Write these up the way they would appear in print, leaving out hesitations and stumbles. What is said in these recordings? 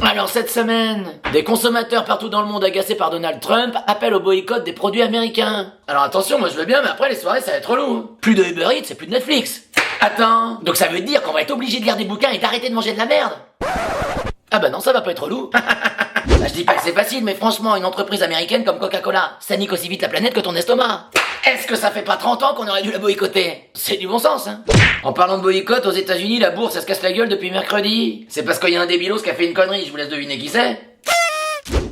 Alors cette semaine, des consommateurs partout dans le monde agacés par Donald Trump appellent au boycott des produits américains. Alors attention, moi je veux bien, mais après les soirées ça va être relou. Plus de Uber Eats et plus de Netflix. Attends, donc ça veut dire qu'on va être obligé de lire des bouquins et d'arrêter de manger de la merde? Ah bah non, ça va pas être relou. Bah, je dis pas que c'est facile, mais franchement, une entreprise américaine comme Coca-Cola, ça nique aussi vite la planète que ton estomac. Est-ce que ça fait pas 30 ans qu'on aurait dû la boycotter? C'est du bon sens, hein. En parlant de boycott, aux États-Unis, la bourse, elle se casse la gueule depuis mercredi. C'est parce qu'il y a un débilos qui a fait une connerie, je vous laisse deviner qui c'est.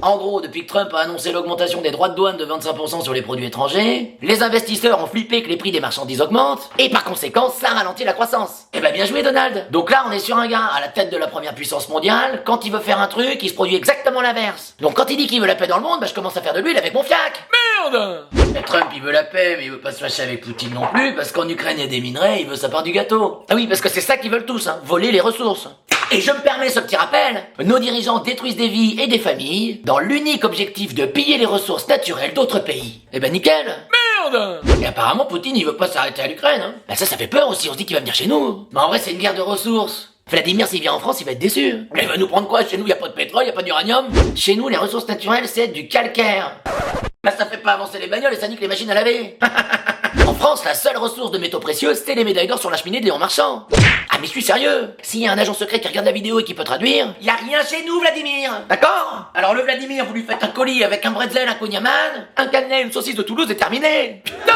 En gros, depuis que Trump a annoncé l'augmentation des droits de douane de 25% sur les produits étrangers, les investisseurs ont flippé que les prix des marchandises augmentent, et par conséquent, ça ralentit la croissance. Eh ben bien joué Donald. Donc là, on est sur un gars à la tête de la première puissance mondiale, quand il veut faire un truc, il se produit exactement l'inverse. Donc quand il dit qu'il veut la paix dans le monde, bah je commence à faire de l'huile avec mon fiac. Merde. Et Trump, il veut la paix, mais il veut pas se fâcher avec Poutine non plus, parce qu'en Ukraine, il y a des minerais, il veut sa part du gâteau. Ah oui, parce que c'est ça qu'ils veulent tous, hein, voler les ressources. Et je me permets ce petit rappel, nos dirigeants détruisent des vies et des familles dans l'unique objectif de piller les ressources naturelles d'autres pays. Eh ben nickel. Merde. Et apparemment Poutine il veut pas s'arrêter à l'Ukraine, hein. Bah ça fait peur aussi, on se dit qu'il va venir chez nous. Mais en vrai c'est une guerre de ressources. Vladimir s'il vient en France il va être déçu. Mais il va nous prendre quoi? Chez nous y a pas de pétrole, y a pas d'uranium. Chez nous les ressources naturelles c'est du calcaire. Bah ça fait pas avancer les bagnoles et ça nique les machines à laver. En France, la seule ressource de métaux précieux, c'est les médailles d'or sur la cheminée de Léon Marchand. Ah mais je suis sérieux. S'il y a un agent secret qui regarde la vidéo et qui peut traduire, y a rien chez nous Vladimir. D'accord? Alors le Vladimir, vous lui faites un colis avec un bretzel, un kouign-amann, un canet, une saucisse de Toulouse et terminé. Putain!